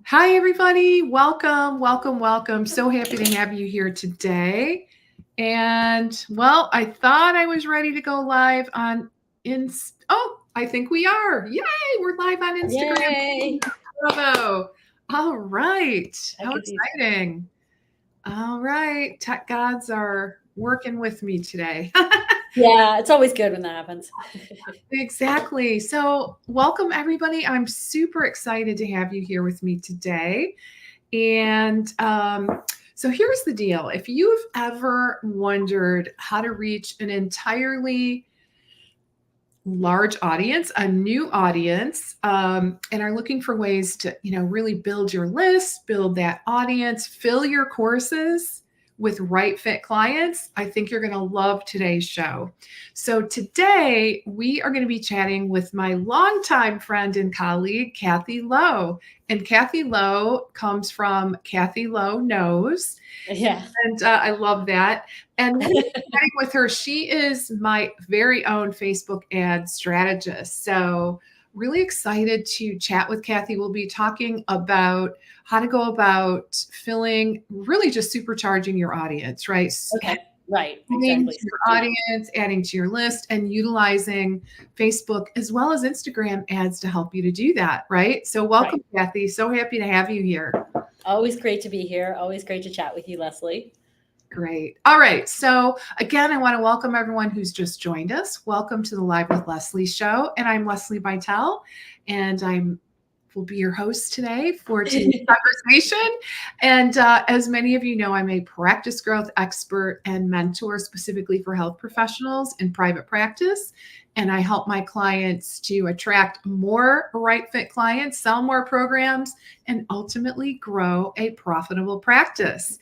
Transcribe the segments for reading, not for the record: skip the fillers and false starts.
Hi, everybody. Welcome, welcome, welcome. So happy to have you here today. And well, I thought I was ready to go live on I think we are. Yay, we're live on Instagram. Yay. Bravo. All right. How exciting. All right. Tech gods are working with me today. Yeah, it's always good when that happens. Exactly. So, welcome everybody. I'm super excited to have you here with me today. And so here's the deal. If you've ever wondered how to reach an entirely large audience, a new audience, and are looking for ways to, really build your list, build that audience, fill your courses with right fit clients, I think you're going to love today's show. So today we are going to be chatting with my longtime friend and colleague, Kathy Lowe. And Kathy Lowe comes from Kathy Lowe Knows. Yeah. And I love that. And chatting with her, she is my very own Facebook ad strategist. So really excited to chat with Kathy. We'll be talking about how to go about filling, really just supercharging your audience, right? Okay. Right. Adding Exactly. to your audience, adding to your list, and utilizing Facebook as well as Instagram ads to help you to do that, right? So welcome, Kathy. So happy to have you here. Always great to be here. Always great to chat with you, Leslie. Great. All right. So again, I want to welcome everyone who's just joined us. Welcome to the Live with Leslie show. And I'm Leslie Bytel, and will be your host today for today's conversation. And as many of you know, I'm a practice growth expert and mentor specifically for health professionals in private practice. And I help my clients to attract more right fit clients, sell more programs, and ultimately grow a profitable practice.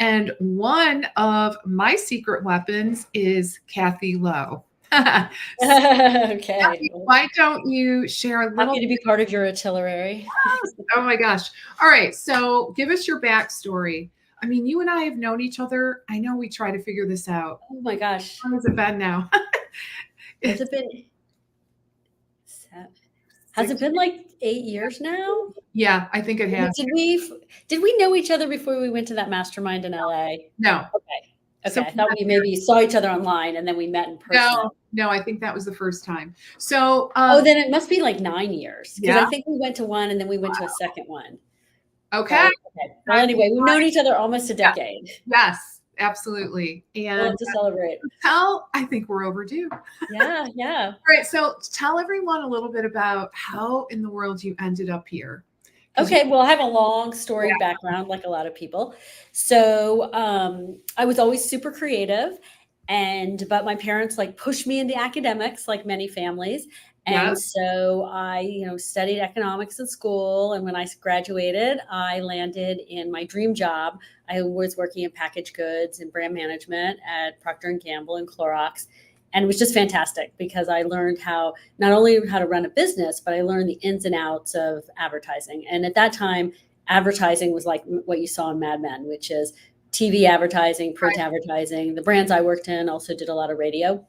And one of my secret weapons is Kathy Lowe. Okay. Kathy, why don't you share a little? Happy to be part of your artillery. Oh my gosh. All right. So give us your backstory. I mean, you and I have known each other. I know we try to figure this out. Oh my gosh. How long has it been now? Has it been like 8 years now? Yeah, I think it has. Did we know each other before we went to that mastermind in LA? No. Okay. I thought we maybe saw each other online and then we met in person. No, I think that was the first time. So then it must be like 9 years. Because I think we went to one and then we went to a second one. Okay. Well, anyway, we've known each other almost a decade. Yes, absolutely. And to celebrate. I think we're overdue. Yeah. All right. So tell everyone a little bit about how in the world you ended up here. Okay. Well, I have a long storied background, like a lot of people. So I was always super creative, but my parents pushed me into academics, like many families. And so I, studied economics in school. And when I graduated, I landed in my dream job. I was working in packaged goods and brand management at Procter & Gamble and Clorox. And it was just fantastic because I learned not only how to run a business, but I learned the ins and outs of advertising. And at that time, advertising was like what you saw in Mad Men, which is TV advertising, print advertising. The brands I worked in also did a lot of radio.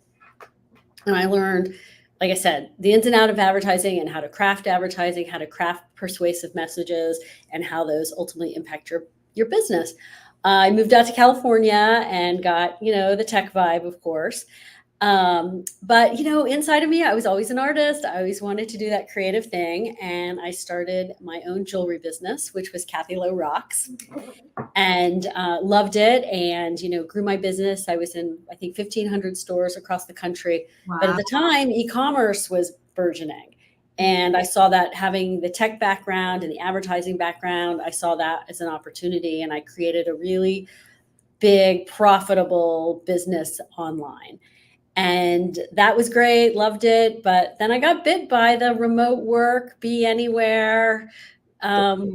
And I learned, like I said, the ins and outs of advertising and how to craft advertising, how to craft persuasive messages, and how those ultimately impact your business. I moved out to California and got, the tech vibe, of course. But, inside of me, I was always an artist. I always wanted to do that creative thing. And I started my own jewelry business, which was Kathy Lowe Rocks, and loved it and, grew my business. I was in, I think, 1,500 stores across the country. Wow. But at the time, e-commerce was burgeoning. And I saw that having the tech background and the advertising background, I saw that as an opportunity. And I created a really big, profitable business online. And that was great, loved it. But then I got bit by the remote work, be anywhere, and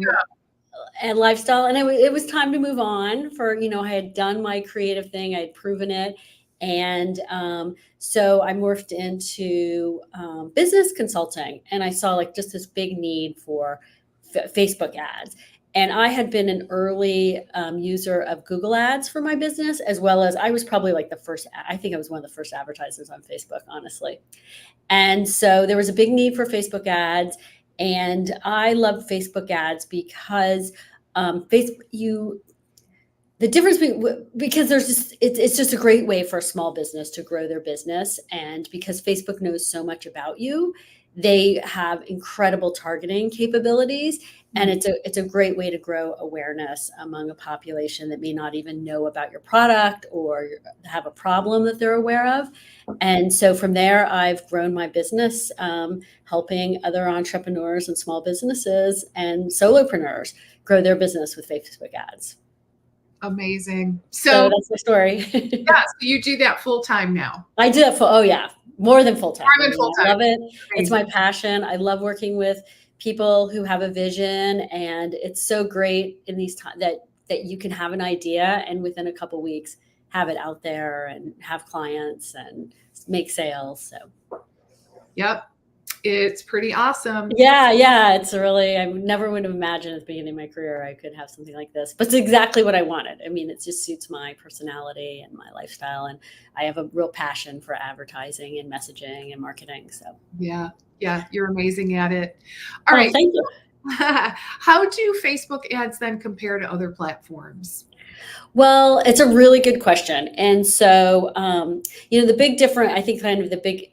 lifestyle. And it was time to move on I had done my creative thing. I had proven it. And so I morphed into business consulting. And I saw just this big need for Facebook ads. And I had been an early user of Google ads for my business, as well as I was probably I think I was one of the first advertisers on Facebook, honestly. And so there was a big need for Facebook ads. And I love Facebook ads because the difference because there's just it's just a great way for a small business to grow their business, and because Facebook knows so much about you, they have incredible targeting capabilities, and it's a great way to grow awareness among a population that may not even know about your product or have a problem that they're aware of. And so from there, I've grown my business, helping other entrepreneurs and small businesses and solopreneurs grow their business with Facebook ads. Amazing. So that's the story. Yeah, so you do that full time now. I do it oh yeah, more than full time. More than full time. I love it. Amazing. It's my passion. I love working with people who have a vision, and it's so great in these times that you can have an idea and within a couple weeks have it out there and have clients and make sales. So yep. It's pretty awesome. Yeah. It's really, I never would have imagined at the beginning of my career I could have something like this, but it's exactly what I wanted. I mean, it just suits my personality and my lifestyle. And I have a real passion for advertising and messaging and marketing. So yeah, you're amazing at it. All right. Thank you. How do Facebook ads then compare to other platforms? Well, it's a really good question. And so, the big difference, I think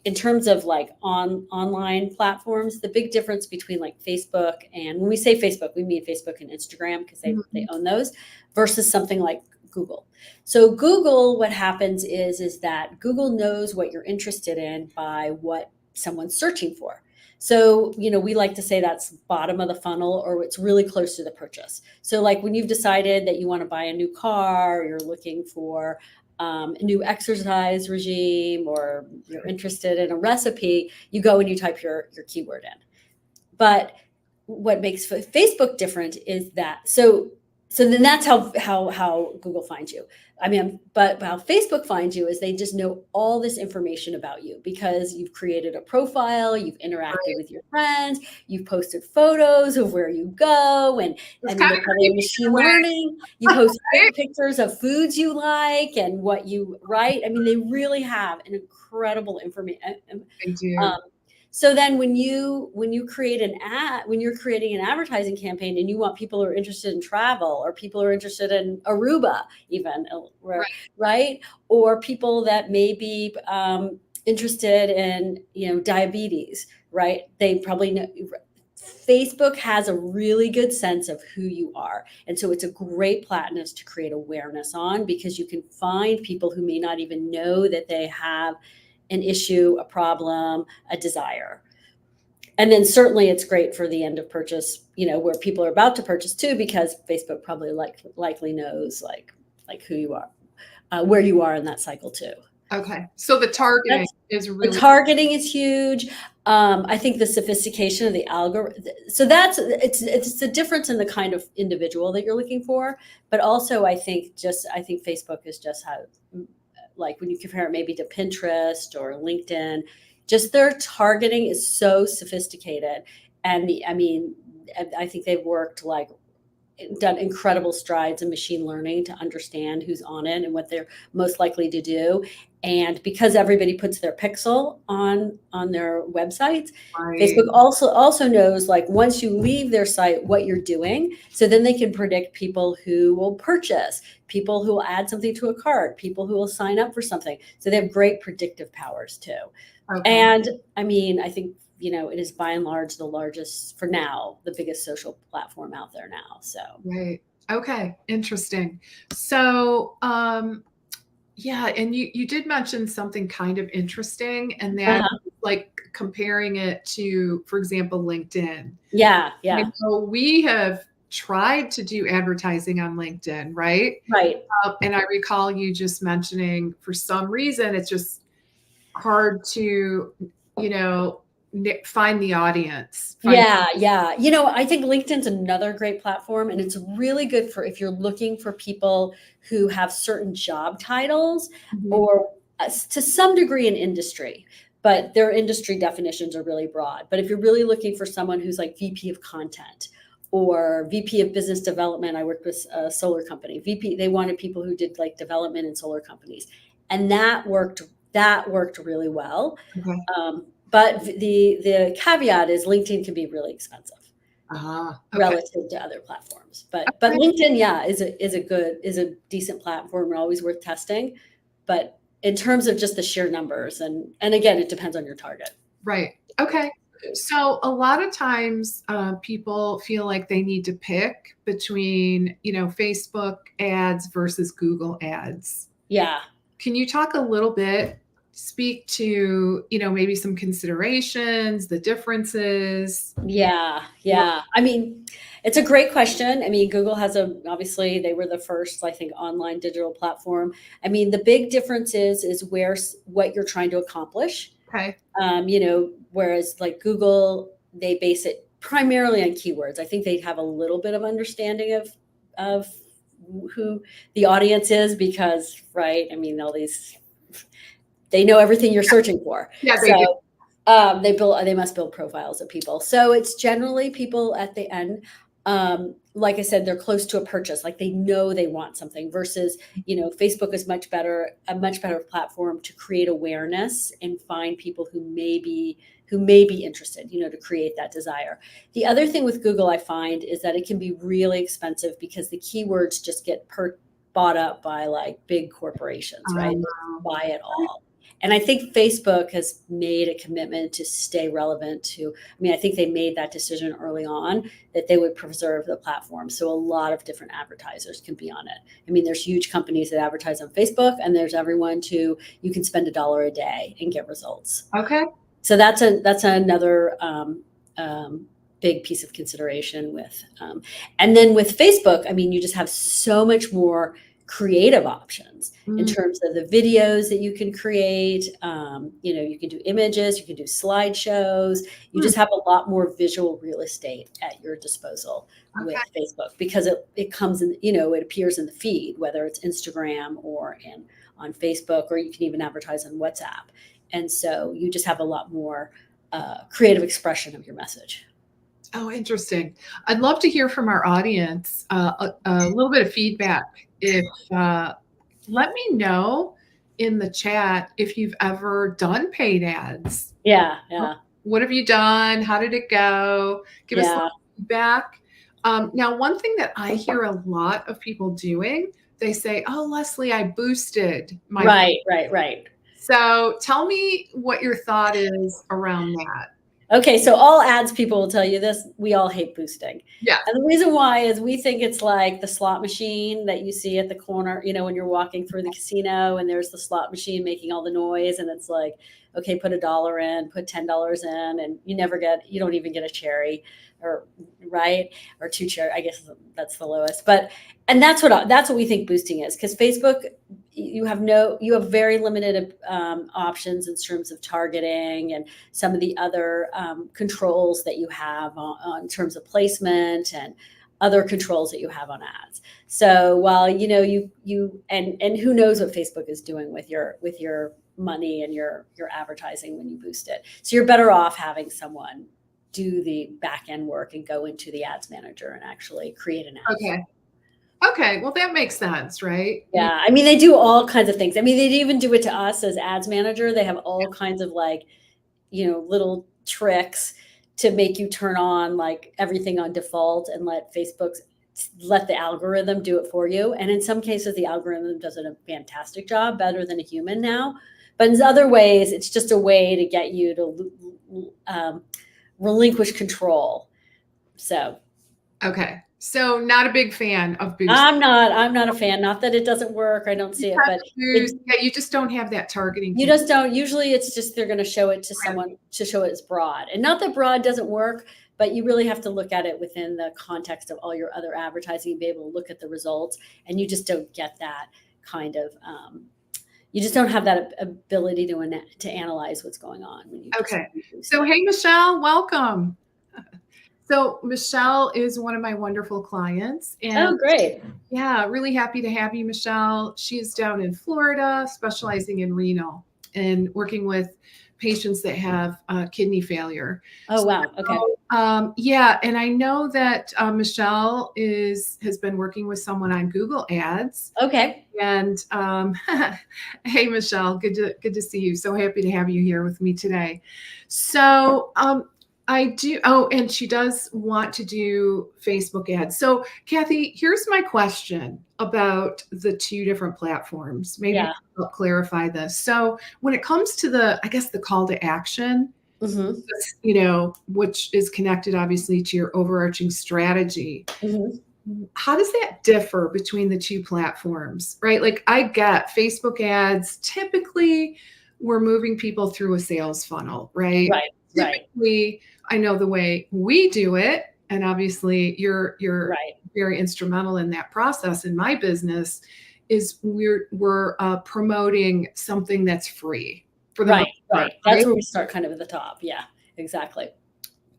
in terms of like online platforms, the big difference between like Facebook, and when we say Facebook, we mean Facebook and Instagram because they own those, versus something like Google. So Google, what happens is that Google knows what you're interested in by what someone's searching for. So, we like to say that's bottom of the funnel, or it's really close to the purchase. So like when you've decided that you want to buy a new car, or you're looking for a new exercise regime, or you're interested in a recipe, you go and you type your keyword in. But what makes Facebook different is that, so then that's how Google finds you. I mean, but how Facebook finds you is they just know all this information about you because you've created a profile, you've interacted with your friends, you've posted photos of where you go, and they're probably machine learning. You post pictures of foods you like and what you write. I mean, they really have an incredible information. They do. So then when you create an ad, when you're creating an advertising campaign and you want people who are interested in travel, or people who are interested in Aruba even, right? Or people that may be interested in, diabetes, right? They probably know. Facebook has a really good sense of who you are. And so it's a great platform to create awareness on, because you can find people who may not even know that they have an issue, a problem, a desire. And then certainly it's great for the end of purchase, where people are about to purchase too, because Facebook probably likely knows like who you are, where you are in that cycle too. Okay. So the targeting is really... The targeting is huge. I think the sophistication of the algorithm. So it's the difference in the kind of individual that you're looking for. But also I think Facebook is just how, like when you compare it maybe to Pinterest or LinkedIn, just their targeting is so sophisticated. And I think they've done incredible strides in machine learning to understand who's on it and what they're most likely to do. And because everybody puts their pixel on their websites, right. Facebook also knows, like, once you leave their site, what you're doing. So then they can predict people who will purchase, people who will add something to a cart, people who will sign up for something. So they have great predictive powers too. Okay. And I think, it is by and large the largest, for now, the biggest social platform out there now. So. Right. Okay. Interesting. So, yeah. And you did mention something kind of interesting, and that like comparing it to, for example, LinkedIn. Yeah. Yeah. And so we have tried to do advertising on LinkedIn, right? Right. And I recall you just mentioning, for some reason, it's just hard to, find the audience. Yeah. I think LinkedIn's another great platform, and it's really good for if you're looking for people who have certain job titles or to some degree in industry, but their industry definitions are really broad. But if you're really looking for someone who's like VP of content or VP of business development, I worked with a solar company. They wanted people who did like development in solar companies, and that worked really well. Okay. but the caveat is LinkedIn can be really expensive Okay. relative to other platforms. But LinkedIn, yeah, is a decent platform and always worth testing. But in terms of just the sheer numbers, and again, it depends on your target. Right. Okay. So a lot of times people feel like they need to pick between, Facebook ads versus Google ads. Yeah. Can you talk a little bit, speak to, maybe some considerations, the differences? Yeah. I mean, it's a great question. I mean, Google has obviously they were the first, I think, online digital platform. I mean, the big difference is what you're trying to accomplish. Okay. Whereas like Google, they base it primarily on keywords. I think they have a little bit of understanding of who the audience is because, right? I mean, they know everything you're searching for. Yeah, they do. They must build profiles of people. So it's generally people at the end. Like I said, they're close to a purchase, like they know they want something versus, Facebook is a much better platform to create awareness and find people who may be interested, to create that desire. The other thing with Google I find is that it can be really expensive because the keywords just get bought up by like big corporations, right? Buy it all. And I think Facebook has made a commitment to stay relevant I think they made that decision early on that they would preserve the platform. So a lot of different advertisers can be on it. I mean, there's huge companies that advertise on Facebook and there's everyone you can spend $1 a day and get results. Okay. So that's another big piece of consideration with, and then with Facebook, I mean, you just have so much more creative options in terms of the videos that you can create. You can do images, you can do slideshows. You just have a lot more visual real estate at your disposal with Facebook because it comes in, it appears in the feed, whether it's Instagram or on Facebook, or you can even advertise on WhatsApp. And so you just have a lot more creative expression of your message. Oh, interesting. I'd love to hear from our audience a little bit of feedback. Let me know in the chat if you've ever done paid ads. Yeah. What have you done? How did it go? Give us some feedback. Now, one thing that I hear a lot of people doing, they say, "Oh, Leslie, I boosted my." Right. So tell me what your thought is around that. Okay, so all ads people will tell you this. We all hate boosting. Yeah. And the reason why is we think it's like the slot machine that you see at the corner, when you're walking through the casino and there's the slot machine making all the noise. And it's like, okay, put $1 in, put $10 in, and you don't even get a cherry or two cherry. I guess that's the lowest. And that's what we think boosting is, because Facebook, you have very limited options in terms of targeting and some of the other controls that you have in terms of placement and other controls that you have on ads. So while you and who knows what Facebook is doing with your money and your advertising when you boost it. So you're better off having someone do the back end work and go into the ads manager and actually create an ad. Okay. Well, that makes sense, right? Yeah. I mean, they do all kinds of things. I mean, they even do it to us as ads manager. They have all kinds of little tricks to make you turn on like everything on default and let the algorithm do it for you. And in some cases, the algorithm does a fantastic job, better than a human now. But in other ways, it's just a way to get you to relinquish control. So. Okay. So not a big fan of boosting. I'm not a fan. Not that it doesn't work. I don't see it, but you just don't have that targeting. You just don't. Usually it's just they're going to show it to someone to show it as broad. And not that broad doesn't work, but you really have to look at it within the context of all your other advertising and be able to look at the results. And you just don't get that kind of you just don't have that ability to analyze what's going on. Okay. So, hey, Michelle, welcome. So Michelle is one of my wonderful clients. Oh, great. Yeah, really happy to have you, Michelle. She's down in Florida, specializing in renal and working with patients that have kidney failure. Oh, wow. Okay. Yeah, and I know that Michelle has been working with someone on Google Ads. Okay. And hey, Michelle, good to see you. So happy to have you here with me today. So I do. Oh, and she does want to do Facebook ads. So Kathy, here's my question about the two different platforms. Maybe I'll clarify this. So when it comes to I guess the call to action, which is connected obviously to your overarching strategy. How does that differ between the two platforms, right? Like I get Facebook ads, typically we're moving people through a sales funnel, right? Typically, I know the way we do it, and obviously you're very instrumental in that process in my business, is we're promoting something that's free for the most part, That's where we start kind of at the top. Yeah, exactly.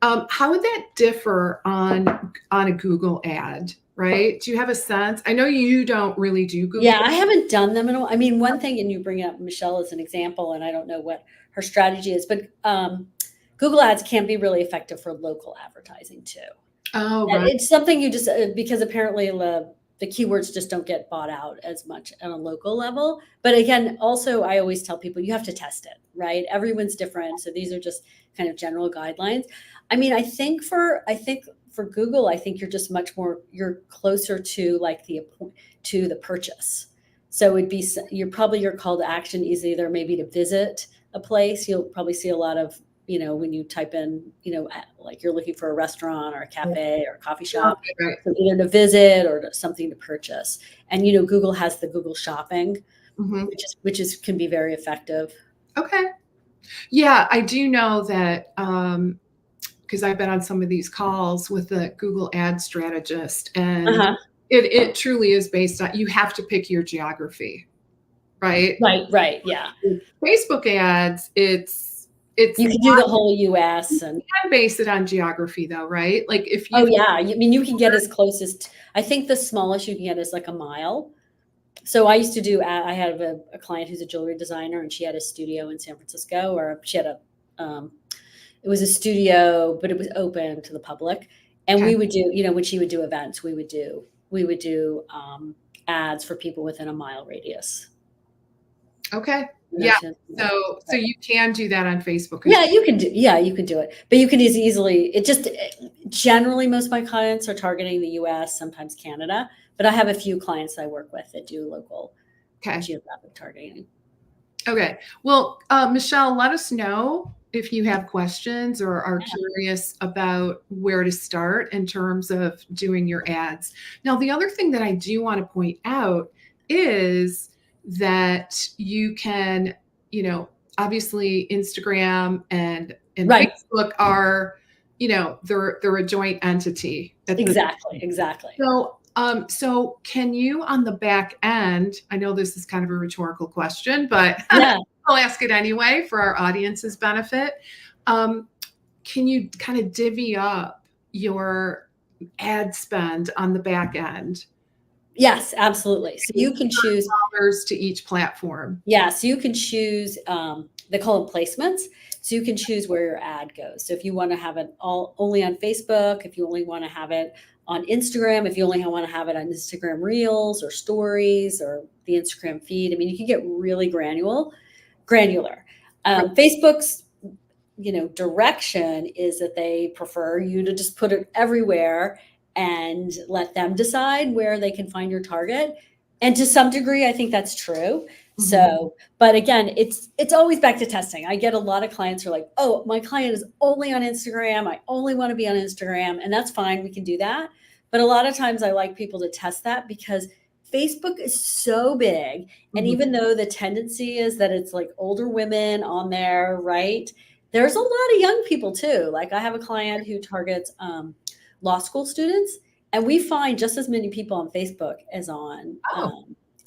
How would that differ on a Google ad, right? Do you have a sense? I know you don't really do Google. Yeah, I haven't done them in a while. I mean, one thing, and you bring up Michelle as an example, and I don't know what her strategy is, but Google ads can be really effective for local advertising too. Oh, right. It's something you just, because apparently the keywords just don't get bought out as much on a local level. But again, also, I always tell people you have to test it, right? Everyone's different. So these are just kind of general guidelines. I mean, I think for Google, I think you're just much more, you're closer to like the purchase. So it'd be, your call to action is either maybe to visit a place. You'll probably see a lot of, when you type in, like you're looking for a restaurant or a cafe or a coffee shop, so either to visit or something to purchase. And, Google has the Google Shopping, which can be very effective. Okay. Yeah, I do know that, because I've been on some of these calls with the Google ad strategist, and it truly is based on, you have to pick your geography, right? Right. Yeah. Facebook ads, you can do the whole US, and you can base it on geography though, right? Like if you, I mean, you can get as close as, I think the smallest you can get is like a mile. So I used to do, I have a client who's a jewelry designer, and she had a studio in San Francisco, or she had it was a studio, but it was open to the public. And we would do, when she would do events, we would do ads for people within a mile radius. Okay. Yeah. So you can do that on Facebook. Yeah, you can do it, but you can easily, generally most of my clients are targeting the US, sometimes Canada, but I have a few clients I work with that do local geographic targeting. Okay. Well, Michelle, let us know if you have questions or are curious about where to start in terms of doing your ads. Now, the other thing that I do want to point out is that you can, obviously Instagram and Facebook are, they're a joint entity. Exactly. So can you, on the back end, I know this is kind of a rhetorical question, but I'll ask it anyway for our audience's benefit. Can you kind of divvy up your ad spend on the back end? Yes, absolutely. So you can choose dollars to each platform. Yeah, so you can choose, they call them placements. So you can choose where your ad goes. So if you want to have it only on Facebook, if you only want to have it on Instagram, if you only want to have it on Instagram Reels or Stories or the Instagram feed, I mean, you can get really granular. Facebook's, direction is that they prefer you to just put it everywhere and let them decide where they can find your target. And to some degree, I think that's true. So, but again, it's always back to testing. I get a lot of clients who are like, oh, my client is only on Instagram. I only want to be on Instagram. And that's fine. We can do that. But a lot of times I like people to test that, because Facebook is so big. And even though the tendency is that it's like older women on there, right? There's a lot of young people too. Like I have a client who targets law school students, and we find just as many people on Facebook as on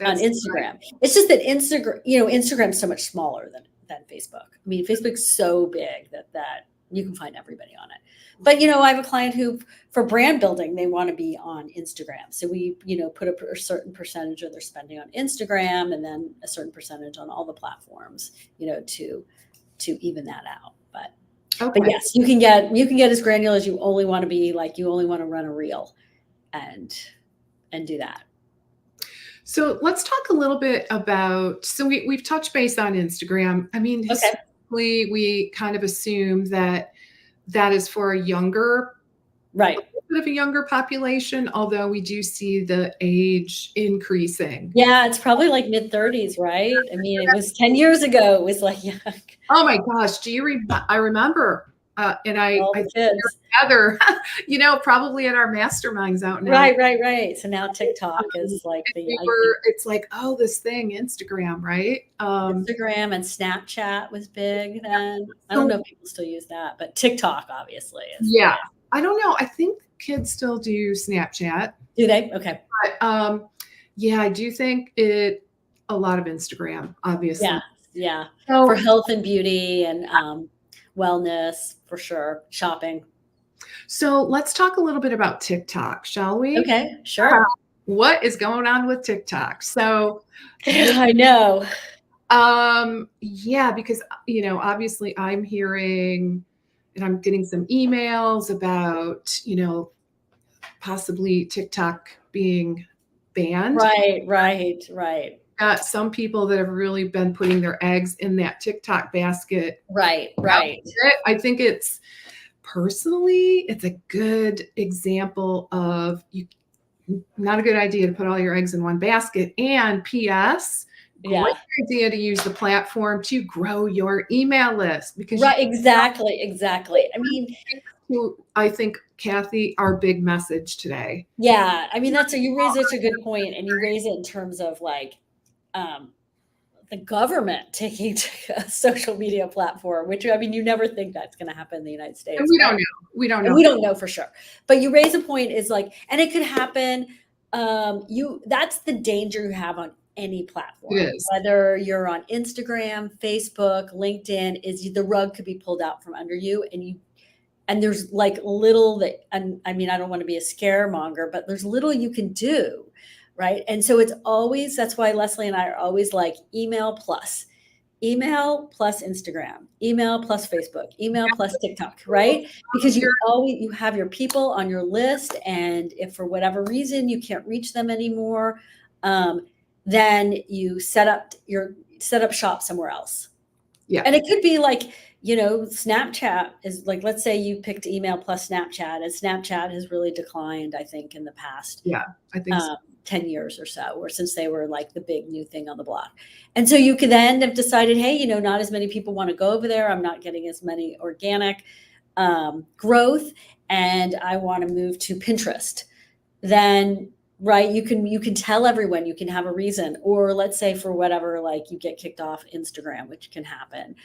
Instagram. Right. It's just that Instagram's so much smaller than Facebook. I mean, Facebook's so big that you can find everybody on it. But, I have a client who, for brand building, they want to be on Instagram. So we, put a certain percentage of their spending on Instagram, and then a certain percentage on all the platforms, to to even that out. But Okay. yes, you can get as granular as you only want to be, like you only want to run a reel and do that. So let's talk a little bit about, so we've touched base on Instagram. I mean, Okay. historically, we kind of assume that that is for a younger, Right. bit of a younger population, although we do see the age increasing. Yeah, it's probably like mid-30s, right? I mean, it was 10 years ago. It was like, yeah, Oh my gosh, do you I remember, and all I the kids. together, probably at our masterminds out now. Right. So now TikTok is like the, I think It's like, oh, this thing, Instagram, right? Instagram and Snapchat was big then. I don't So know if people still use that, but TikTok obviously is yeah, the, I don't know. I think kids still do Snapchat, do they? Okay. but yeah, I do think a lot of Instagram, obviously. Yeah. For So, health and beauty and wellness, for sure. Shopping. so let's talk a little bit about TikTok, shall we? Okay, Uh, sure. what is going on with TikTok? So, I know. yeah, because obviously I'm hearing and I'm getting some emails about, possibly TikTok being banned. Right. Got some people that have really been putting their eggs in that TikTok basket. Right. I think it's a good example of not a good idea to put all your eggs in one basket. And P.S. Yeah. Great idea to use the platform to grow your email list because Right, exactly. I think, Kathy, our big message today. Yeah, I mean, you raise such a good point, and you raise it in terms of like um, the government taking to a social media platform, which I mean, you never think that's going to happen in the United And States, we but don't know. We don't and know. we don't know for sure. But you raise a point is like, and it could happen. That's the danger you have on any platform, It is. whether you're on Instagram, Facebook, LinkedIn, is the rug could be pulled out from under you, and there's like little that, and I mean, I don't want to be a scaremonger, but there's little you can do, right? And so that's why Leslie and I are always like email plus Instagram, email plus Facebook, email plus TikTok, right? Because you have your people on your list, and if for whatever reason you can't reach them anymore, then you set up shop somewhere else. Yeah. And it could be like, Snapchat is like, let's say you picked email plus Snapchat, and Snapchat has really declined, I think, in the past Yeah, I think so. 10 years or so, or since they were like the big new thing on the block. And so you could then have decided, hey, not as many people want to go over there. I'm not getting as many organic growth, and I want to move to Pinterest. Then, right, you can tell everyone, you can have a reason. Or let's say for whatever, like you get kicked off Instagram, which can happen,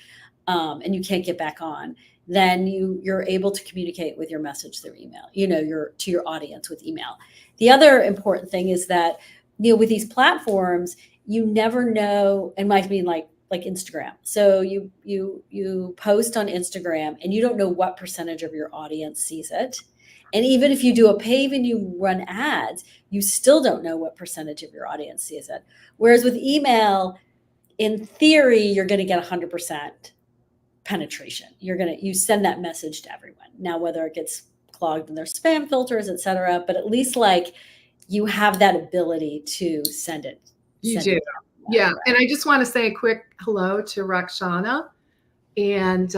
and you can't get back on, then you're able to communicate with your message through email, to your audience with email. The other important thing is that, with these platforms, you never know, and might mean like Instagram. So you post on Instagram and you don't know what percentage of your audience sees it. And even if you do a pave and you run ads, you still don't know what percentage of your audience sees it. Whereas with email, in theory, you're going to get 100% penetration. You send that message to everyone. Now, whether it gets clogged in their spam filters, et cetera, but at least like you have that ability to send it. You do. Yeah. And I just want to say a quick hello to Rakshana. And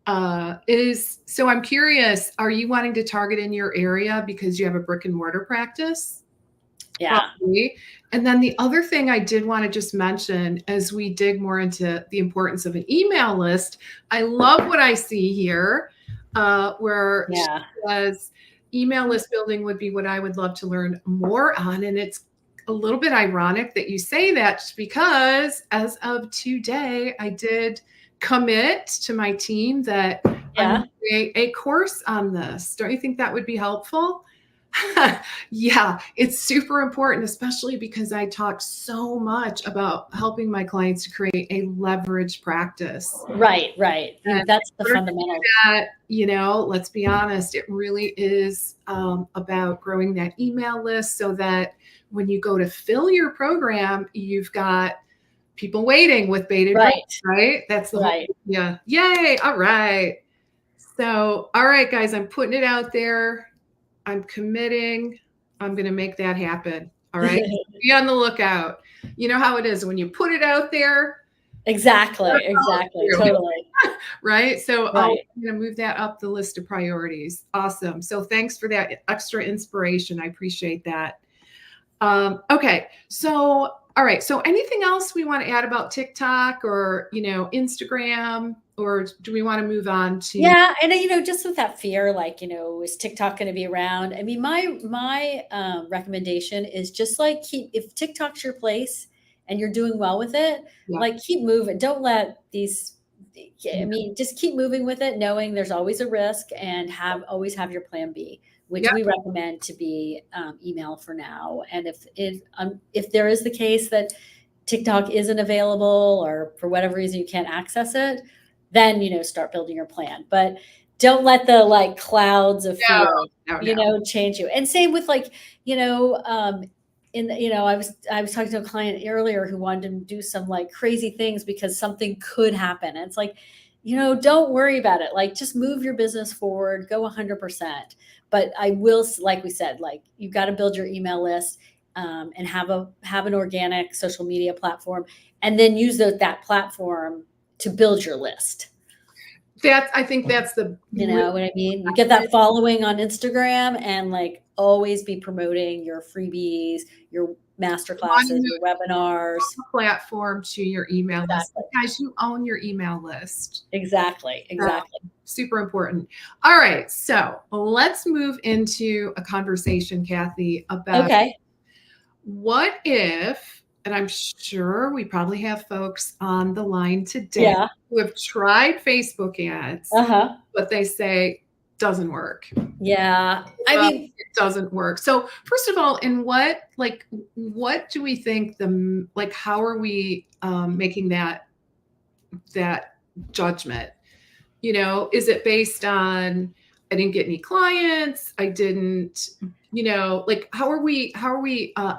so I'm curious, are you wanting to target in your area because you have a brick and mortar practice? Yeah. Probably. And then the other thing I did want to just mention as we dig more into the importance of an email list, I love what I see here, where she says email list building would be what I would love to learn more on. And it's a little bit ironic that you say that, just because as of today, I did commit to my team that I'm going to create a course on this. Don't you think that would be helpful? Yeah, it's super important, especially because I talk so much about helping my clients to create a leveraged practice. Right. That's the fundamental. Let's be honest, it really is about growing that email list so that when you go to fill your program, you've got people waiting with bated breath, Right. right? That's the whole Right. yeah. Yay. All right. So, all right, guys, I'm putting it out there. I'm committing. I'm going to make that happen. All right. Be on the lookout. You know how it is when you put it out there, Exactly. Exactly. Totally. right? So I'm Right. going to move that up the list of priorities. Awesome. So thanks for that extra inspiration. I appreciate that. Okay. So, all right. So anything else we want to add about TikTok or, Instagram, or do we want to move on to? Yeah, and just with that fear, like, is TikTok going to be around? I mean, my recommendation is just like if TikTok's your place and you're doing well with it, Yeah. like keep moving. Don't let these. I Yeah. mean, just keep moving with it, knowing there's always a risk, and always have your plan B, which Yeah. we recommend to be email for now. And if there is the case that TikTok isn't available or for whatever reason you can't access it, then start building your plan. But don't let the like clouds of fear No. change you. And same with like I was talking to a client earlier who wanted to do some like crazy things because something could happen, and it's like, don't worry about it. Like, just move your business forward, go 100%. But I will, like we said, like you've got to build your email list, and have an organic social media platform, and then use that platform to build your list. I think that's the You know what I mean? You get that following on Instagram, and like always be promoting your freebies, your master classes, your webinars. platform to your email list. Exactly. Guys, you own your email list. Exactly. Super important. All right. So let's move into a conversation, Kathy, about Okay. what if, and I'm sure we probably have folks on the line today Yeah. who have tried Facebook ads, but they say doesn't work. Yeah. I mean, It doesn't work. So first of all, what do we think how are we making that judgment? Is it based on I didn't get any clients? I didn't, how are we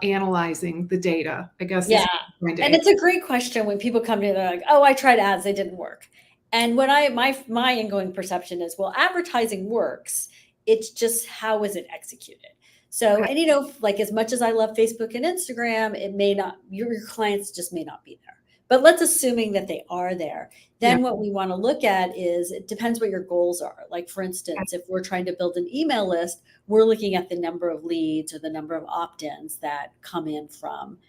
analyzing the data? I guess. yeah. And it's a great question when people come to me, they're like, "Oh, I tried ads, they didn't work." And what my ongoing perception is, well, advertising works. It's just how is it executed? So, Okay. and like as much as I love Facebook and Instagram, it may not, your clients just may not be there. But let's assuming that they are there. Then what we want to look at is, it depends what your goals are. Like, for instance, if we're trying to build an email list, we're looking at the number of leads or the number of opt-ins that come in from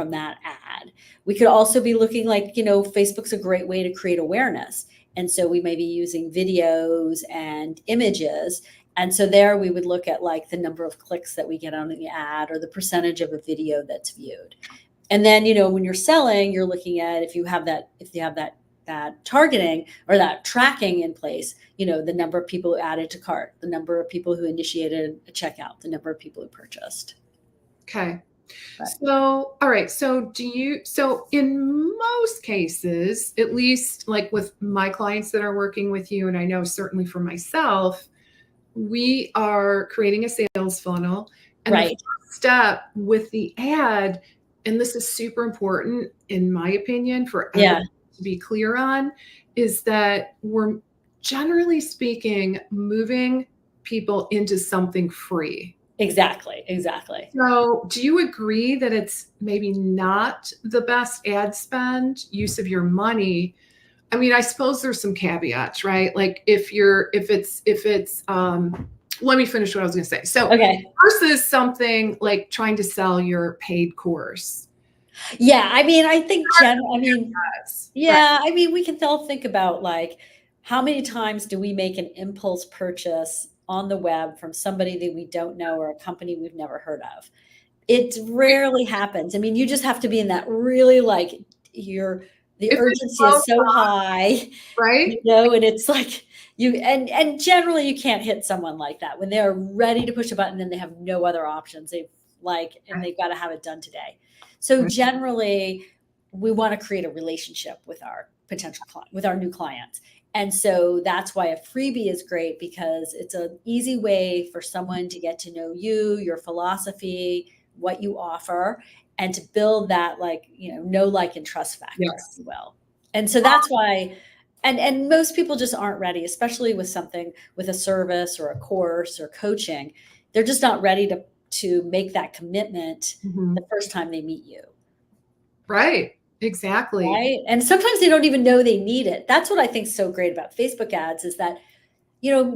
that ad. We could also be looking like, Facebook's a great way to create awareness. And so we may be using videos and images. And so there we would look at like the number of clicks that we get on the ad or the percentage of a video that's viewed. And then, when you're selling, you're looking at if you have that targeting or that tracking in place, the number of people who added to cart, the number of people who initiated a checkout, the number of people who purchased. Okay. Right. So, all right. So in most cases, at least like with my clients that are working with you, and I know certainly for myself, we are creating a sales funnel. And the first step with the ad, and this is super important in my opinion for everyone to be clear on, is that we're generally speaking moving people into something free. Exactly. So do you agree that it's maybe not the best ad spend use of your money? I mean, I suppose there's some caveats, right? Like if it's let me finish what I was going to say. So versus something like trying to sell your paid course. Yeah. I mean, I think, we can all think about like, how many times do we make an impulse purchase on the web from somebody that we don't know or a company we've never heard of? It rarely happens. I mean, you just have to be in that really like the urgency is so high, right? And it's like and generally you can't hit someone like that when they're ready to push a button and they have no other options. They've got to have it done today. So generally we want to create a relationship with our potential client, with our new clients. And so that's why a freebie is great, because it's an easy way for someone to get to know you, your philosophy, what you offer, and to build that, like, know, like, and trust factor, Yes. if you will. And so that's why, and most people just aren't ready, especially with something, with a service or a course or coaching. They're just not ready to make that commitment Mhm. the first time they meet you. Right. Exactly. Right. And sometimes they don't even know they need it. That's what I think is so great about Facebook ads, is that,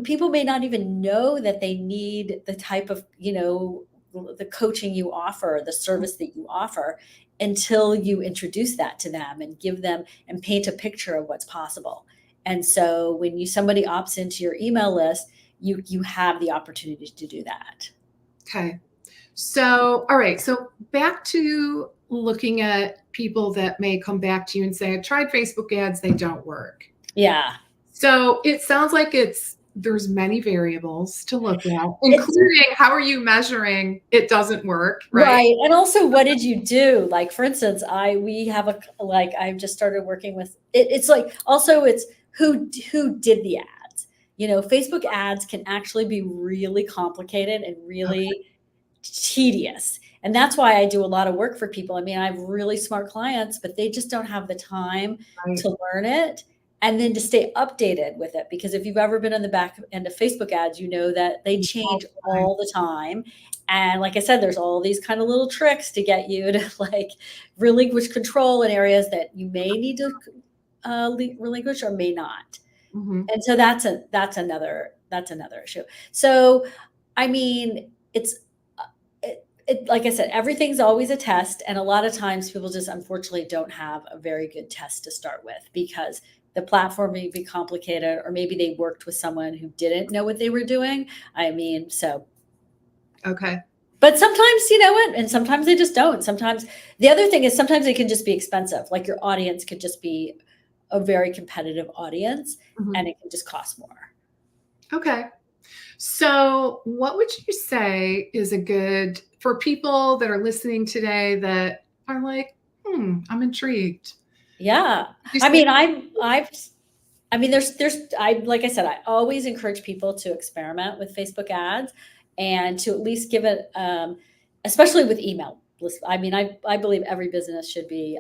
people may not even know that they need the type of, the coaching you offer, the service that you offer, until you introduce that to them and give them and paint a picture of what's possible. And so when somebody opts into your email list, you have the opportunity to do that. Okay. So, all right. So back to looking at people that may come back to you and say, I tried Facebook ads, they don't work. Yeah. So it sounds like there's many variables to look at, including how are you measuring it doesn't work, right? Right. And also, what did you do? Like, for instance, I've just started working with it. It's like, also it's who did the ads. Facebook ads can actually be really complicated and really tedious. And that's why I do a lot of work for people. I mean, I have really smart clients, but they just don't have the time Right. to learn it and then to stay updated with it. Because if you've ever been on the back end of Facebook ads, you know that they change all the time. And like I said, there's all these kind of little tricks to get you to, like, relinquish control in areas that you may need to relinquish or may not. Mm-hmm. And so that's another issue. So, I mean, like I said, everything's always a test. And a lot of times people just unfortunately don't have a very good test to start with, because the platform may be complicated, or maybe they worked with someone who didn't know what they were doing. I mean, so. Okay. But sometimes, you know what, and sometimes they just don't. Sometimes the other thing is, sometimes it can just be expensive. Like, your audience could just be a very competitive audience, Mm-hmm. and it can just cost more. Okay. So what would you say is for people that are listening today that are like, I'm intrigued? Yeah. I mean, like I said, I always encourage people to experiment with Facebook ads and to at least give it, especially with email list. I mean, I believe every business should be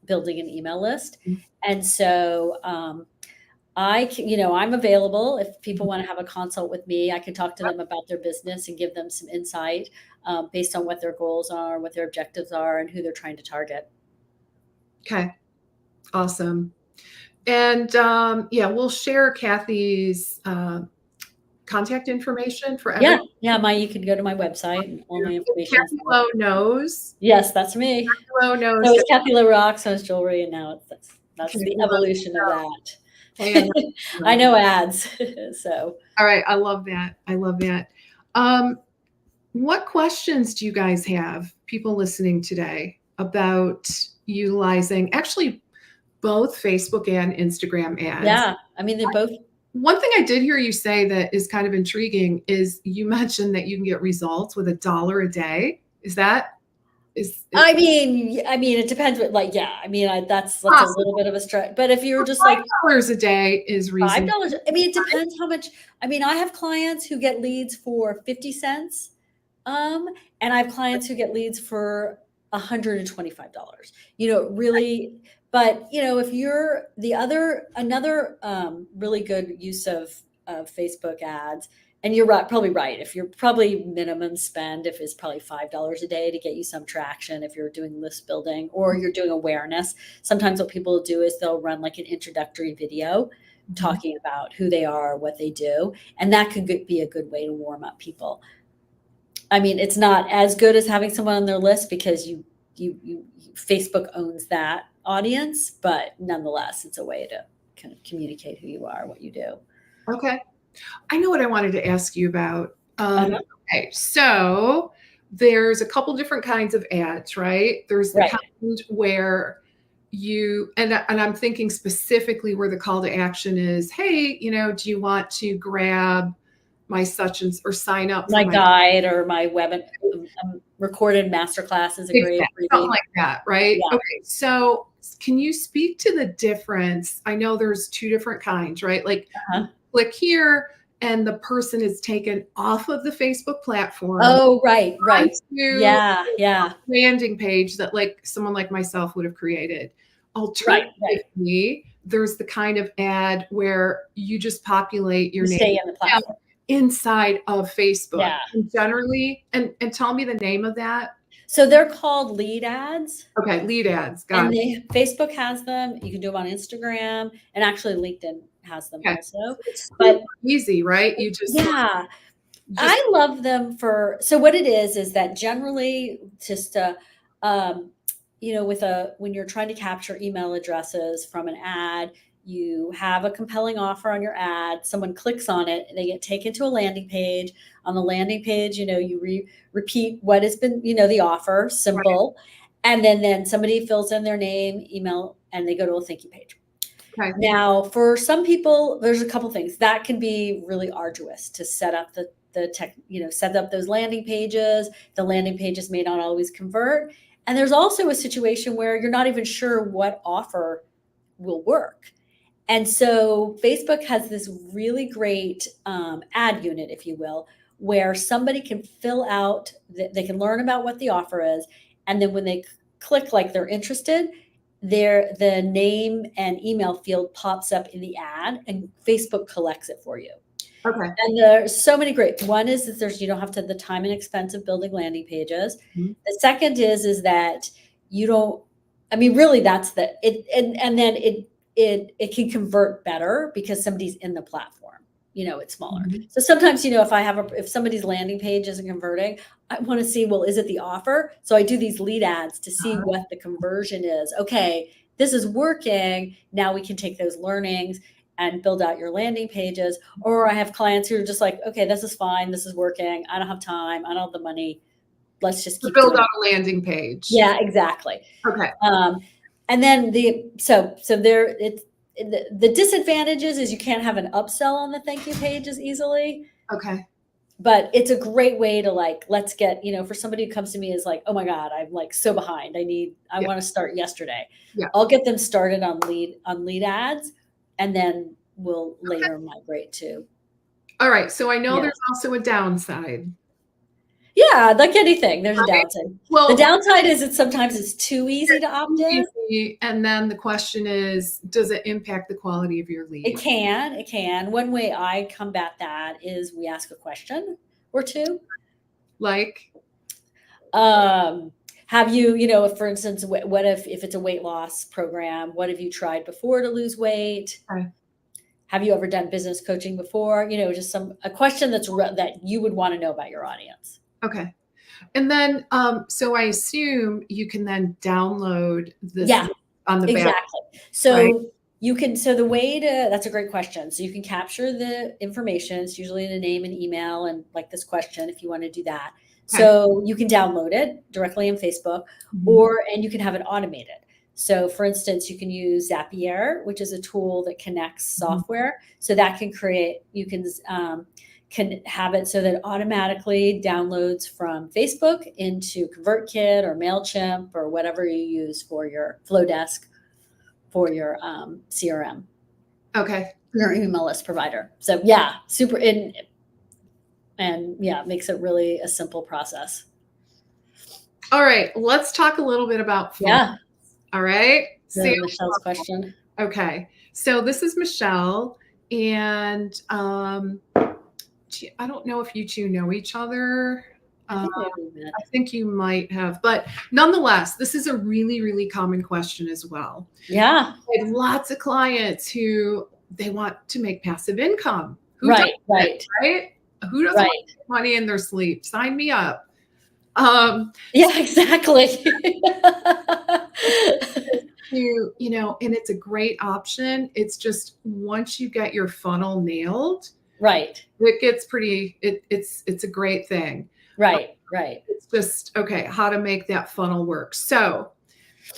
building an email list. Mhm. And so I'm available if people want to have a consult with me. I can talk to them about their business and give them some insight based on what their goals are, what their objectives are, and who they're trying to target. Okay. Awesome. And we'll share Kathy's contact information for everyone. Yeah. You can go to my website, and all my information. Kathy Lowe knows. Yes, that's me. Kathy Lowe knows. So it's Kathy Lowe Rocks, so it's jewelry, and now that's Kathy the Lowe evolution of that. And, I know ads. So. All right. I love that. What questions do you guys have, people listening today, about utilizing actually both Facebook and Instagram ads? Yeah. I mean, they're both. One thing I did hear you say that is kind of intriguing is you mentioned that you can get results with $1 a day. I mean, it depends. That's a little bit of a stretch. But if you're just like $5 a day is reasonable. $5. I mean, it depends how much. I mean, I have clients who get leads for 50 cents. And I have clients who get leads for $125. Really. But if you're another really good use of Facebook ads, and you're probably right. If you're probably minimum spend, if it's probably $5 a day to get you some traction, if you're doing list building or you're doing awareness. Sometimes what people do is they'll run like an introductory video talking about who they are, what they do, and that could be a good way to warm up people. I mean, it's not as good as having someone on their list, because Facebook owns that audience, but nonetheless, it's a way to kind of communicate who you are, what you do. Okay. I know what I wanted to ask you about. Okay, so there's a couple different kinds of ads, right? There's the kind where and I'm thinking specifically where the call to action is, hey, do you want to grab my or sign up for my guide or my recorded masterclass is a great freebie. Something like that, right? Yeah. Okay, so can you speak to the difference? I know there's two different kinds, right? Like click here and the person is taken off of the Facebook platform Oh, right, right. onto Yeah, yeah. a landing page that like someone like myself would have created. Right, right. Alternatively, there's the kind of ad where you just populate your You name stay in the platform. inside of Facebook. Yeah. And generally, and tell me the name of that. So they're called lead ads. Okay, lead ads. Got And it. Facebook has them. You can do them on Instagram, and actually LinkedIn has them Okay. also. It's But easy, right? You just yeah, just I love them for, so what it is that generally just when you're trying to capture email addresses from an ad, you have a compelling offer on your ad, someone clicks on it, and they get taken to a landing page. On the landing page, you repeat what has been, the offer, right. simple. And then somebody fills in their name, email, and they go to a thank you page. Okay. Now, for some people, there's a couple things that can be really arduous to set up the tech, set up those landing pages. The landing pages may not always convert. And there's also a situation where you're not even sure what offer will work. And so Facebook has this really great ad unit, if you will, where somebody can fill out, they can learn about what the offer is. And then when they click like they're interested, the name and email field pops up in the ad and Facebook collects it for you. Okay. And there's so many great. One is that you don't have to have the time and expense of building landing pages. Mhm. The second is that you don't, I mean, really that's and then it can convert better because somebody's in the platform, it's smaller. Mhm. So sometimes, if somebody's landing page isn't converting, I want to see, well, is it the offer? So I do these lead ads to see what the conversion is. Okay, this is working. Now we can take those learnings and build out your landing pages. Or I have clients who are just like, okay, this is fine. This is working. I don't have time. I don't have the money. Let's just keep Build doing out a landing page. Yeah, exactly. Okay. And then the disadvantages is you can't have an upsell on the thank you page as easily. Okay. But it's a great way to let's get, for somebody who comes to me is like, oh my God, I'm like so behind. I want to start yesterday. Yeah. I'll get them started on lead ads, and then we'll later migrate to. All right. So I know there's also a downside. Yeah, like anything, there's a downside. Well, the downside is that sometimes it's too easy to opt in. And then the question is, does it impact the quality of your lead? It can. One way I combat that is we ask a question or two. Like? Have you, for instance, what if it's a weight loss program, what have you tried before to lose weight? Okay. Have you ever done business coaching before? Just a question that you would want to know about your audience. Okay. And then, so I assume you can then download this on the back. Exactly. So you can, that's a great question. So you can capture the information. It's usually the name and email and like this question, if you want to do that. Okay. So you can download it directly in Facebook, and you can have it automated. So for instance, you can use Zapier, which is a tool that connects software. So that you can have it so that it automatically downloads from Facebook into ConvertKit or MailChimp or whatever you use for your Flowdesk for your CRM. Okay. Your email list provider. So yeah, super it makes it really a simple process. All right. Let's talk a little bit about funnels. Yeah. All right. Michelle's question. Okay. So this is Michelle, and I don't know if you two know each other. I think you might have, but nonetheless, this is a really, really common question as well. Yeah. I have lots of clients who they want to make passive income. Right. Who doesn't want to make money in their sleep? Sign me up. Yeah, exactly. And it's a great option. It's just once you get your funnel nailed, right, it gets pretty. It's a great thing. Right. It's just how to make that funnel work. So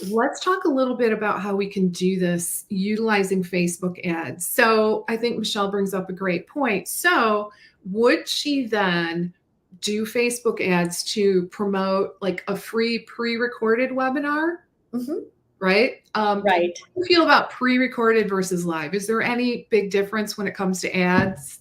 let's talk a little bit about how we can do this utilizing Facebook ads. So I think Michelle brings up a great point. So would she then do Facebook ads to promote like a free pre-recorded webinar? Right? Right. How do you feel about pre-recorded versus live? Is there any big difference when it comes to ads?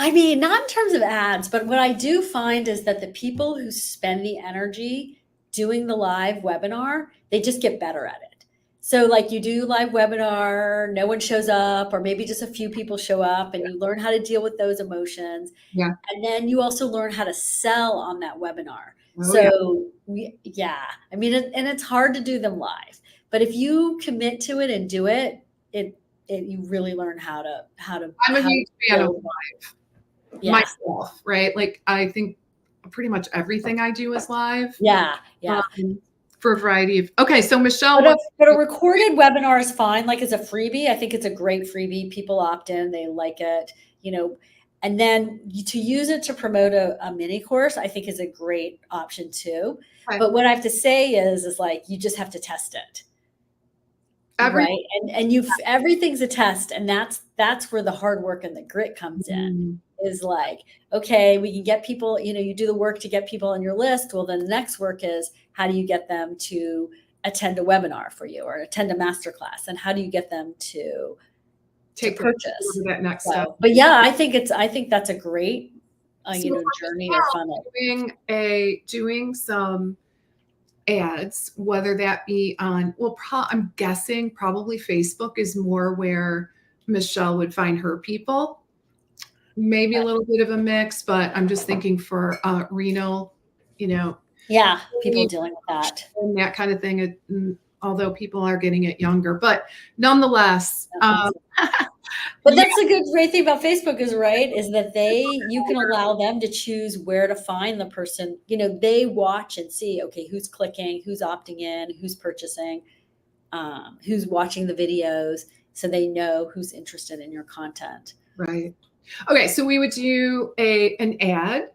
I mean, not in terms of ads, but what I do find is that the people who spend the energy doing the live webinar, they just get better at it. So like you do live webinar, no one shows up, or maybe just a few people show up and you learn how to deal with those emotions. Yeah. And then you also learn how to sell on that webinar. Oh, yeah. So yeah, I mean, and it's hard to do them live, but if you commit to it and do it, you really learn how to I'm a huge fan of build. live Yeah. myself, right? Like I think pretty much everything I do is live. Yeah. For a variety of, okay. So Michelle, But a recorded webinar is fine. Like as a freebie, I think it's a great freebie. People opt in, they like it, and then to use it to promote a mini course, I think is a great option too. okay. But what I have to say is like, you just have to test it. Right. And everything's a test. And that's where the hard work and the grit comes in. Is like, okay, we can get people, you do the work to get people on your list. Well, then the next work is how do you get them to attend a webinar for you or attend a masterclass? And how do you get them to purchase that next step? But yeah, I think that's a great, journey or funnel. Doing some ads, whether that be on, I'm guessing probably Facebook is more where Michelle would find her people. Maybe a little bit of a mix, but I'm just thinking for renal, yeah, people dealing with that and that kind of thing. Although people are getting it younger, but nonetheless, but that's the great thing about Facebook is that you can allow them to choose where to find the person. They watch and see, okay, who's clicking, who's opting in, who's purchasing, who's watching the videos, so they know who's interested in your content. Right. Okay, so we would do an ad,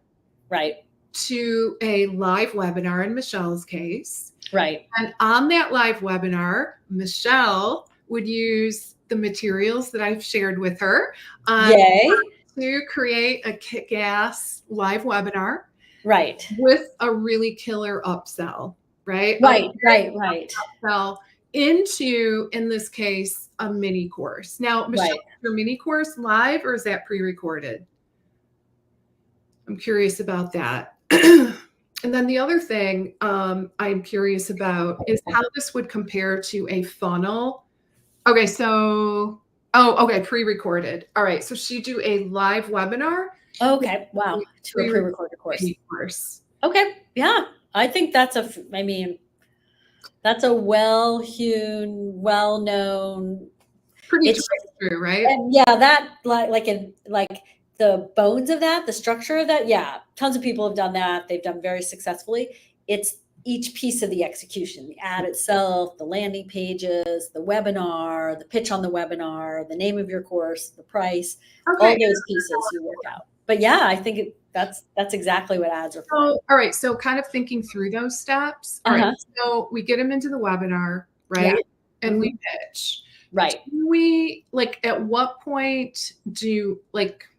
right, to a live webinar in Michelle's case, right, and on that live webinar, Michelle would use the materials that I've shared with her to create a kick-ass live webinar, right, with a really killer upsell, right, upsell into, in this case, a mini course. Now, Michelle, is your mini course live or is that pre-recorded? I'm curious about that. And then the other thing I'm curious about is how this would compare to a funnel. Okay, so, pre-recorded. All right, so she do a live webinar. Okay, wow, to a pre-recorded course. Okay, yeah, I think that's a well-hewn, well-known. Pretty true, right? And yeah, that like the bones of that, the structure of that. Yeah, tons of people have done that. They've done very successfully. It's each piece of the execution, the ad itself, the landing pages, the webinar, the pitch on the webinar, the name of your course, the price, all those pieces you work out. But yeah, I think that's exactly what ads are for. So, all right. So kind of thinking through those steps. All right. So we get them into the webinar, right? Yeah. And we pitch. Right. We at what point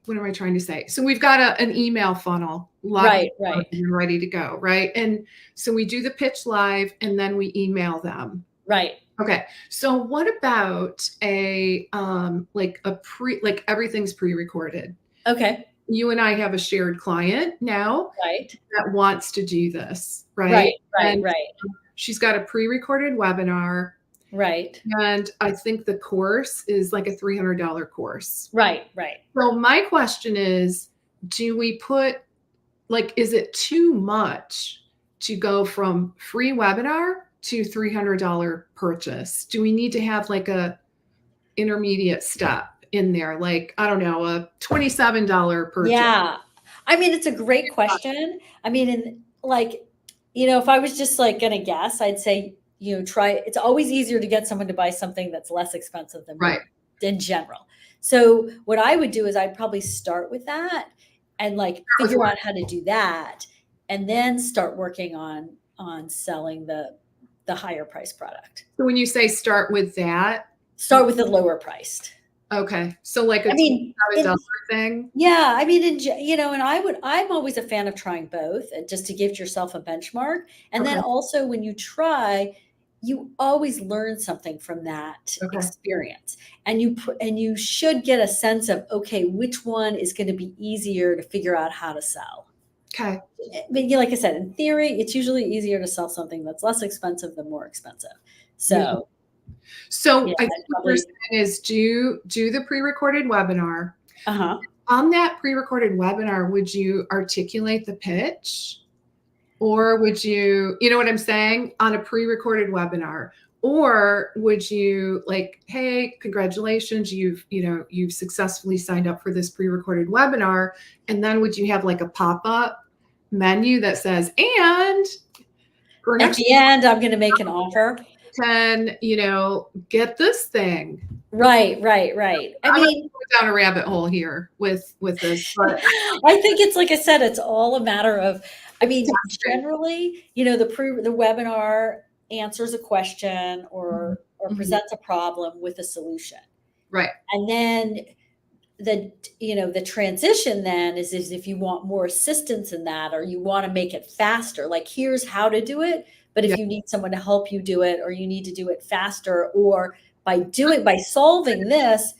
what am I trying to say? So we've got an email funnel, right, ready to go, right? And so we do the pitch live and then we email them. Right. Okay. So what about everything's pre-recorded? Okay. You and I have a shared client now, right, that wants to do this, right? Right. She's got a pre-recorded webinar. Right. And I think the course is like a $300 course. Right. So my question is, do we put, is it too much to go from free webinar to $300 purchase? Do we need to have a intermediate step in there? I don't know, a $27 purchase? Yeah. I mean, it's a great question. I mean, if I was just going to guess, I'd say, it's always easier to get someone to buy something that's less expensive than in general. So what I would do is I'd probably start with that and figure out how to do that and then start working on selling the higher price product. So when you say start with that, start with the lower priced. Okay. So a $27 thing. Yeah. I mean, and I'm always a fan of trying both just to give yourself a benchmark. And then also when you try, you always learn something from that Okay. experience, and you should get a sense of, okay, which one is going to be easier to figure out how to sell. Okay. But like I said, in theory, it's usually easier to sell something that's less expensive than more expensive. Yeah. So, So yeah, I think what you're saying is do the pre-recorded webinar. uh-huh. On that pre-recorded webinar, would you articulate the pitch? Or would you know what I'm saying, on a pre-recorded webinar? Or would you like, hey, congratulations, you've successfully signed up for this pre-recorded webinar. And then would you have like a pop-up menu that says, and for At next the end, I'm going to make an offer. can, get this thing. Right. I I'm mean, going down a rabbit hole here with this, but I think it's like I said, it's all a matter of, I mean, testing. generally, the webinar answers a question or Mhm. presents a problem with a solution. Right. And then the transition then is if you want more assistance in that, or you want to make it faster, like here's how to do it. But if Yeah. you need someone to help you do it, or you need to do it faster, or by solving this,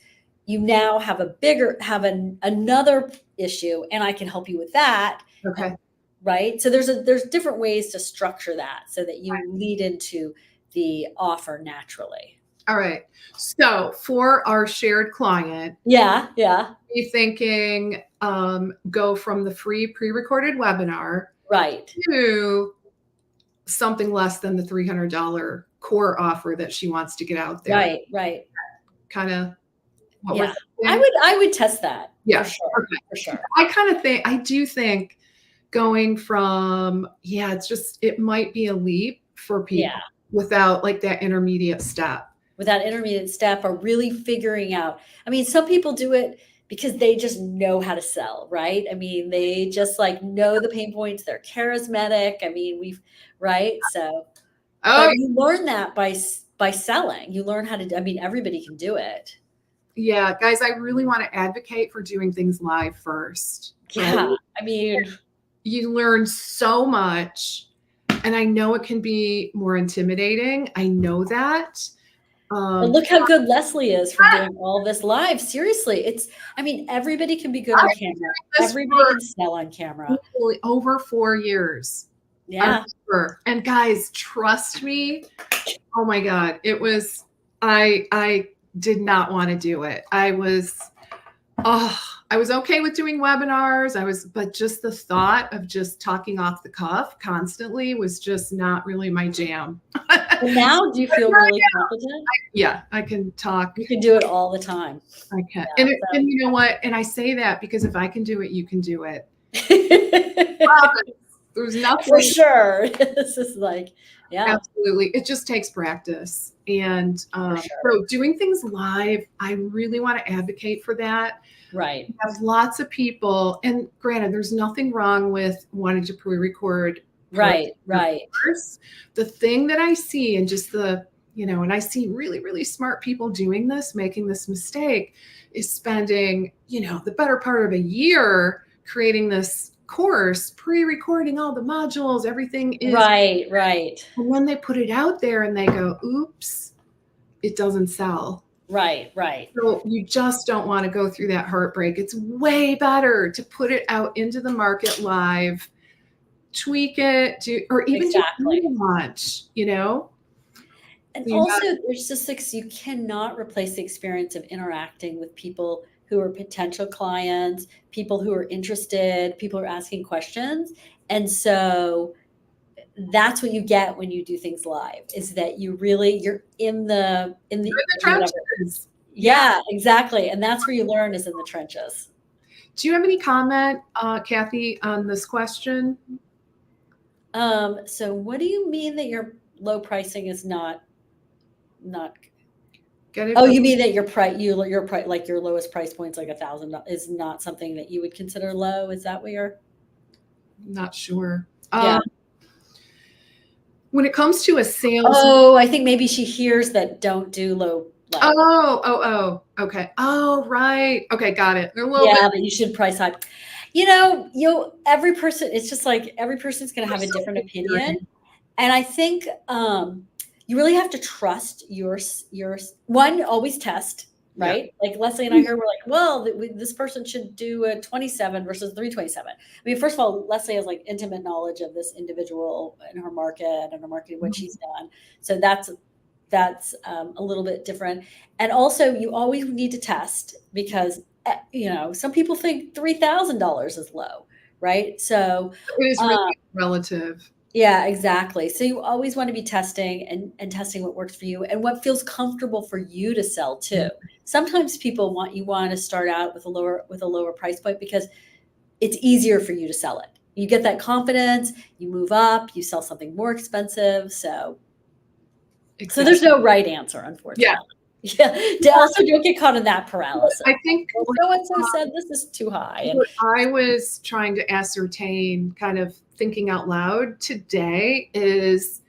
you now have another issue, and I can help you with that. Okay. Right. So there's different ways to structure that so that you lead into the offer naturally. All right. So for our shared client, Yeah. be thinking go from the free pre-recorded webinar Right. to something less than the $300 core offer that she wants to get out there. Right. Kind of what Yeah. we're thinking. I would test that. Yeah. For sure. Okay. For sure. I do think going from, it might be a leap for people without like that intermediate step. With that intermediate step, or really figuring out. I mean, some people do it because they just know how to sell, right? I mean, they just like know the pain points. They're charismatic. I mean, right? So, but you learn that by selling. You learn how to. I mean, everybody can do it. Yeah, guys, I really want to advocate for doing things live first. Yeah, right? I mean, you learn so much, and I know it can be more intimidating. I know that. But look how good Leslie is for doing all this live. Seriously, everybody can be good on camera. Everybody can sell on camera. Over 4 years. Yeah. And guys, trust me. Oh my God. It was, I did not want to do it. I was okay with doing webinars. But just the thought of just talking off the cuff constantly was just not really my jam. And now do you feel really competent? Yeah, I can talk. You can do it all the time. I can. Yeah, and you know what? And I say that because if I can do it, you can do it. There's nothing. For sure. This is like, yeah. Absolutely. It just takes practice. And sure. So doing things live, I really want to advocate for that. Right. We have lots of people, and granted, there's nothing wrong with wanting to pre-record. Right. The thing that I see, and just and I see really, really smart people doing this, making this mistake, is spending, the better part of a year creating this course, pre-recording all the modules, everything is right. And when they put it out there and they go, oops, it doesn't sell. Right. So you just don't want to go through that heartbreak. It's way better to put it out into the market live, tweak it, or even do launch, And also, there's just you cannot replace the experience of interacting with people who are potential clients, people who are interested, people who are asking questions. And so that's what you get when you do things live, is that you're in the trenches. Yeah, exactly. And that's where you learn, is in the trenches. Do you have any comment, Kathy, on this question? So what do you mean that your low pricing is not you mean that your lowest price point's like $1,000 is not something that you would consider low? Is that what you're? Not sure. Yeah. When it comes to a sales. Oh, I think maybe she hears that don't do low. Oh, okay. Oh, right. Okay, got it. But you should price high. Every person, it's just like every person's going to have a different opinion. And I think you really have to trust your one, always test, Yeah. right? Like Leslie and I here, we're like, well, this person should do a 27 versus 327. I mean, first of all, Leslie has like intimate knowledge of this individual and her market and her marketing, what she's done. So that's a little bit different. And also, you always need to test because some people think $3,000 is low, right? So It is really relative. yeah, exactly. So you always want to be testing and testing what works for you and what feels comfortable for you to sell too. Sometimes people want to start out with a lower price point because it's easier for you to sell it. You get that confidence, you move up, you sell something more expensive. So there's no right answer, unfortunately. Yeah. Also, don't get caught in that paralysis. I think so-and-so said this is too high. What I was trying to ascertain, kind of thinking out loud today, is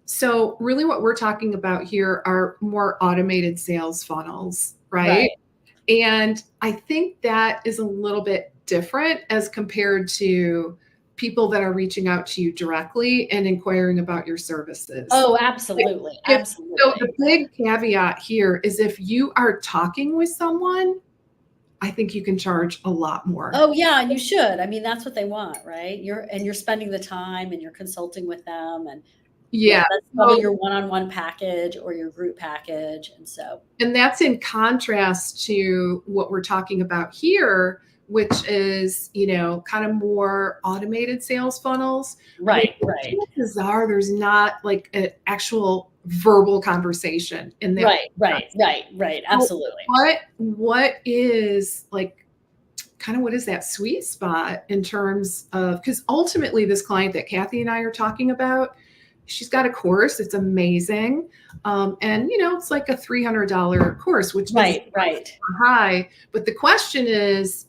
so really what we're talking about here are more automated sales funnels, right? And I think that is a little bit different as compared to people that are reaching out to you directly and inquiring about your services. Oh, absolutely. Absolutely. So the big caveat here is if you are talking with someone, I think you can charge a lot more. Oh yeah, and you should. I mean, that's what they want, right? You're spending the time and you're consulting with them, and that's probably your one-on-one package or your group package. And that's in contrast to what we're talking about here, which is, kind of more automated sales funnels. Right. Chances are there's not like an actual verbal conversation in that. Right. Absolutely. What is like, kind of what is that sweet spot in terms of, because ultimately this client that Kathy and I are talking about, she's got a course. It's amazing. And it's like a $300 course, which is high. But the question is,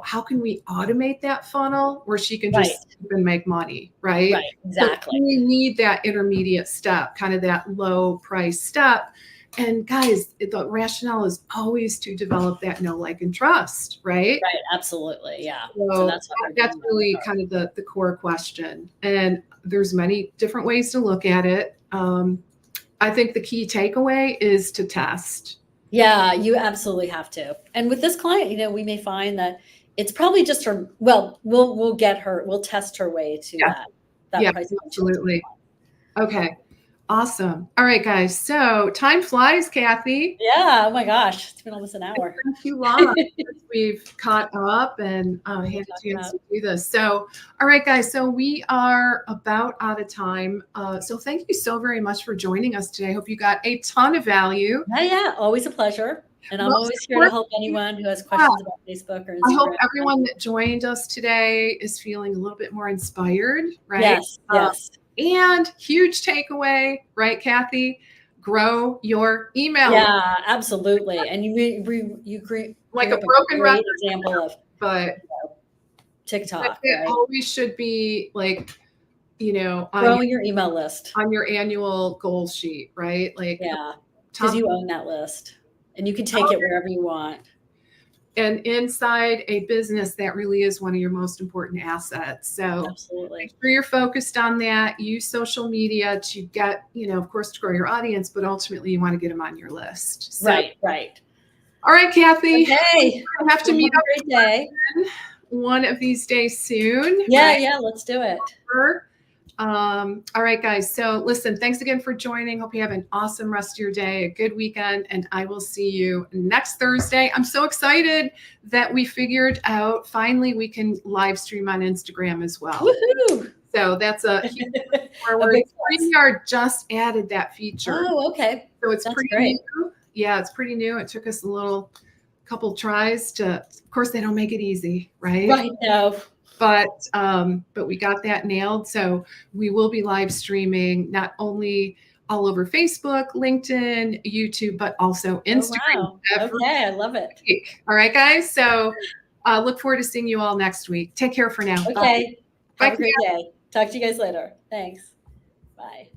how can we automate that funnel where she can just even make money, right? Right, exactly. So we need that intermediate step, kind of that low price step. And guys, the rationale is always to develop that know, like, and trust, right? Right, absolutely, yeah. So that's really kind of the core question. And there's many different ways to look at it. I think the key takeaway is to test. Yeah, you absolutely have to. And with this client, we may find that it's probably just her. Well, we'll test her way to that price. Absolutely. Okay. Awesome. All right, guys. So time flies, Kathy. Yeah. Oh my gosh. It's been almost an hour. Thank you long. We've caught up and had a chance to do this. So, all right, guys. So we are about out of time. So thank you so very much for joining us today. I hope you got a ton of value. Yeah. Always a pleasure. And I'm always here to help anyone who has questions about Facebook or Instagram. I hope everyone that joined us today is feeling a little bit more inspired, right? Yes. And huge takeaway, right, Kathy? Grow your email. Yeah, absolutely. And you like a broken record example of TikTok. It always should be like, growing your email list on your annual goal sheet, right? Like, because you own that list and you can take it wherever you want. And inside a business, that really is one of your most important assets. So absolutely, make sure you're focused on that. Use social media to get, of course, to grow your audience, but ultimately you want to get them on your list. So, right. All right, Kathy. Okay. I have to meet up great day. One of these days soon. Yeah, let's do it. All right, guys. So listen, thanks again for joining. Hope you have an awesome rest of your day, a good weekend, and I will see you next Thursday. I'm so excited that we figured out finally we can live stream on Instagram as well. Woohoo! So that's a huge forward. StreamYard just added that feature. Oh, okay. So it's pretty new. Yeah, it's pretty new. It took us a couple tries to, of course, they don't make it easy, right? Right, no. But we got that nailed. So we will be live streaming not only all over Facebook, LinkedIn, YouTube, but also Instagram. Oh, wow. Okay, I love it. All right, guys. So look forward to seeing you all next week. Take care for now. Okay. Bye. Have a great day. Talk to you guys later. Thanks. Bye.